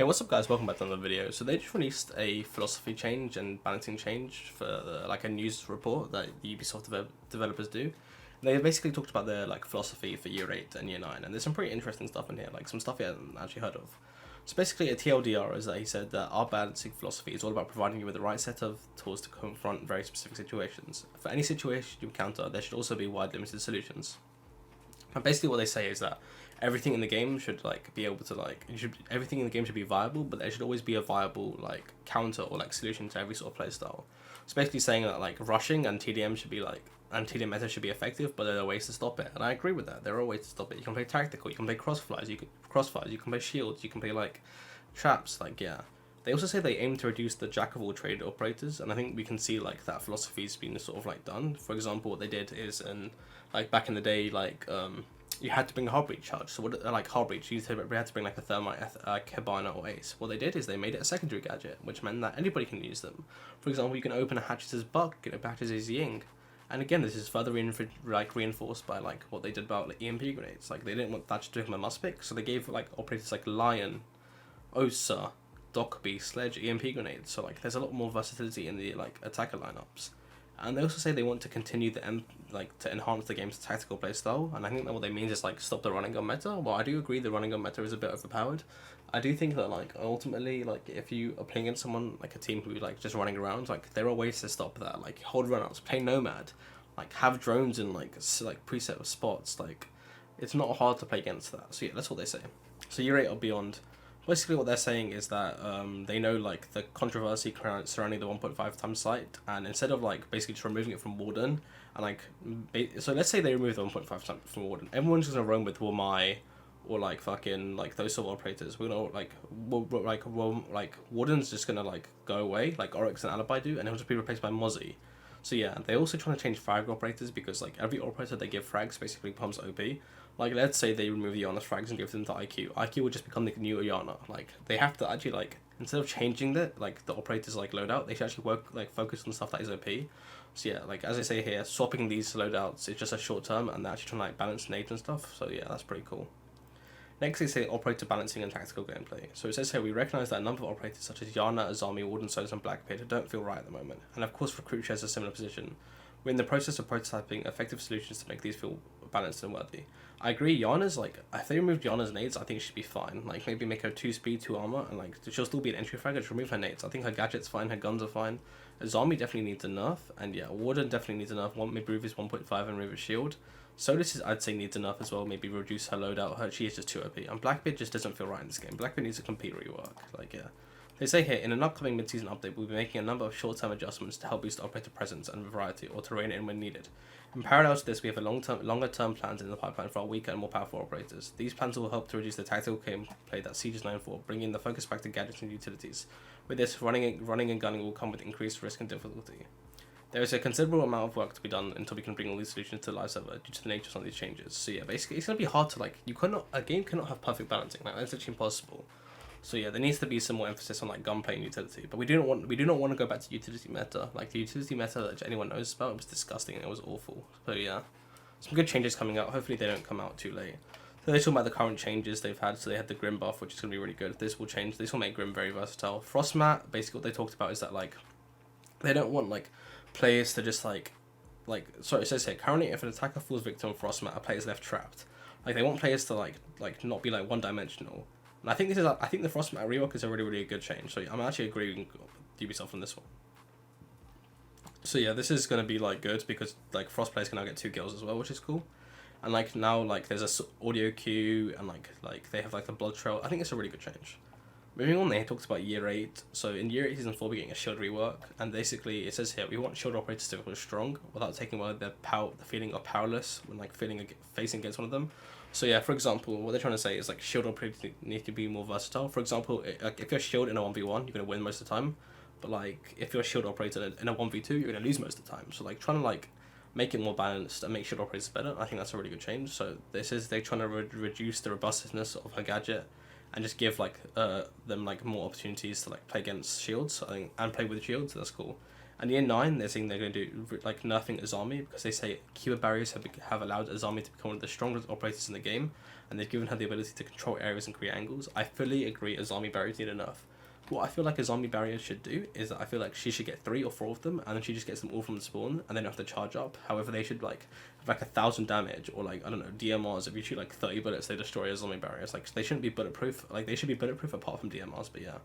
what's up guys, welcome back to another video. So they just released a philosophy change and balancing change for like a news report that the Ubisoft developers do. They basically talked about their like philosophy for year 8 and year 9, and there's some pretty interesting stuff in here, like some stuff you hadn't actually heard of. So basically a TLDR is that he said that our balancing philosophy is all about providing you with the right set of tools to confront very specific situations. For any situation you encounter, there should also be wide limited solutions. And basically what they say is that everything in the game should like be able to like everything in the game should be viable, but there should always be a viable like counter or like solution to every sort of playstyle. It's basically saying that like rushing and TDM should be like TDM meta should be effective, but there are ways to stop it, and I agree with that. There are ways to stop it. You can play tactical, you can play crossfires, you can play shields, you can play like traps. Like yeah, they also say they aim to reduce the jack of all trade operators, and I think we can see like that philosophy's been sort of like done. For example, what they did is like back in the day, like you had to bring a hull breach charge. So what like hull breach, you had to bring like a thermite, cabana, or ace. What they did is they made it a secondary gadget, which meant that anybody can use them. For example, you can open a hatches as buck, you know, hatches as ying. And again, this is further reinforced by like what they did about like, EMP grenades. Like they didn't want that to become a must pick, so they gave like operators like Lion, Osa, Dockerby, Sledge, EMP grenades. So like there's a lot more versatility in the like attacker lineups. And they also say they want to continue to enhance the game's tactical playstyle, and I think that what they mean is like stop the running gun meta. Well, I do agree the running gun meta is a bit overpowered. I do think that like ultimately, like if you are playing against someone like a team who like just running around, like there are ways to stop that. Like hold runouts, play nomad, like have drones in like preset spots. Like it's not hard to play against that. So yeah, that's what they say. So year 8 or beyond. Basically what they're saying is that they know like the controversy surrounding the 1.5 times site, and instead of like basically just removing it from Warden, and like so let's say they remove the 1.5 times from Warden, everyone's just gonna roam with Womai or like fucking like those sort of operators. We're gonna like Warden's just gonna like go away like Oryx and Alibi do, and it'll just be replaced by Mozzie. So yeah, they're also trying to change frag operators, because like every operator they give frags basically becomes OP. Like let's say they remove the Iana's frags and give them to IQ. IQ will just become the new Iana. Like they have to actually like, instead of changing the operators like loadout, they should actually focus on stuff that is OP. So yeah, like as I say here, swapping these loadouts is just a short term, and they're actually trying to like balance nades and stuff. So yeah, that's pretty cool. Next, they say operator balancing and tactical gameplay. So it says here, we recognise that a number of operators such as Yana, Azami, Warden, Solos, and Blackbeard don't feel right at the moment, and of course Recruit shares a similar position. We're in the process of prototyping effective solutions to make these feel balanced and worthy. I agree, Yana's like, if they removed Yana's nades, I think she should be fine. Like maybe make her 2 speed, 2 armor, and like she'll still be an entry fragger, just remove her nades. I think her gadget's fine, her guns are fine. Azami definitely needs a nerf, and yeah, Warden definitely needs a nerf. Maybe remove his 1.5 and remove his shield. Solis I'd say needs enough as well, maybe reduce her loadout. She is just too OP. And Blackbeard just doesn't feel right in this game. Blackbeard needs a complete rework. Like yeah. They say here, in an upcoming mid-season update, we'll be making a number of short-term adjustments to help boost operator presence and variety, or to rein in when needed. In parallel to this, we have longer-term plans in the pipeline for our weaker and more powerful operators. These plans will help to reduce the tactical gameplay that Siege is known for, bringing the focus back to gadgets and utilities. With this, running and gunning will come with increased risk and difficulty. There is a considerable amount of work to be done until we can bring all these solutions to the live server due to the nature of some of these changes. So yeah, basically it's gonna be hard to like, a game cannot have perfect balancing. Like that's actually impossible. So yeah, there needs to be some more emphasis on like gunplay and utility. But we do not want to go back to utility meta. Like the utility meta that anyone knows about, it was disgusting and it was awful. So yeah, some good changes coming out. Hopefully they don't come out too late. So they're talking about the current changes they've had. So they had the Grim buff, which is gonna be really good. This will change. This will make Grim very versatile. Frostmat, basically what they talked about is that like they don't want like players to just sorry, it says here, currently if an attacker falls victim of Frostmat, a player is left trapped. Like they want players to like not be like one-dimensional. And I think the Frostmat rework is a really good change. So I'm actually agreeing with Ubisoft on this one. So yeah, this is gonna be like good, because like Frost players can now get 2 kills as well, which is cool. And like now like there's a audio queue, and like they have like the blood trail. I think it's a really good change. Moving on, they talked about year 8. So in year 8 season 4, we're getting a shield rework, and basically it says here, we want shield operators to feel strong without taking away the feeling of powerless when like facing against one of them. So yeah, for example, what they're trying to say is like shield operators need to be more versatile. For example, like if you're shield in a 1v1, you're gonna win most of the time, but like if you're a shield operator in a 1v2, you're gonna lose most of the time. So like trying to like make it more balanced and make shield operators better, I think that's a really good change. So this is they're trying to reduce the robustness of her gadget, and just give like them like more opportunities to like play against shields, I think, and play with shields. So that's cool. And year 9, they're saying they're going to do like nerfing Azami, because they say keyword barriers have allowed Azami to become one of the strongest operators in the game, and they've given her the ability to control areas and create angles. I fully agree a zombie barrier is needed enough. What I feel like a zombie barrier should do is that I feel like she should get 3 or 4 of them, and then she just gets them all from the spawn, and they don't have to charge up. However, they should like have like 1,000 damage, or like, I don't know, DMRs. If you shoot like 30 bullets, they destroy a zombie barrier. It's like they shouldn't be bulletproof. Like they should be bulletproof apart from DMRs. But yeah,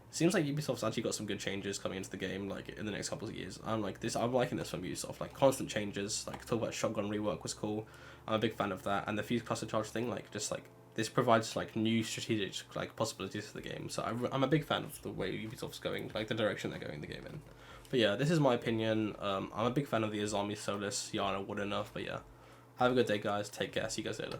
seems like Ubisoft's actually got some good changes coming into the game, like in the next couple of years. I'm liking this from Ubisoft. Like constant changes. Like talk about shotgun rework was cool. I'm a big fan of that, and the fuse cluster charge thing, like just like. This provides like new strategic like possibilities for the game, so I'm a big fan of the way Ubisoft's going, like the direction they're going the game in. But yeah, this is my opinion. I'm a big fan of the Azami, Solus, Yana, Warden enough. But yeah, have a good day, guys. Take care. See you guys later.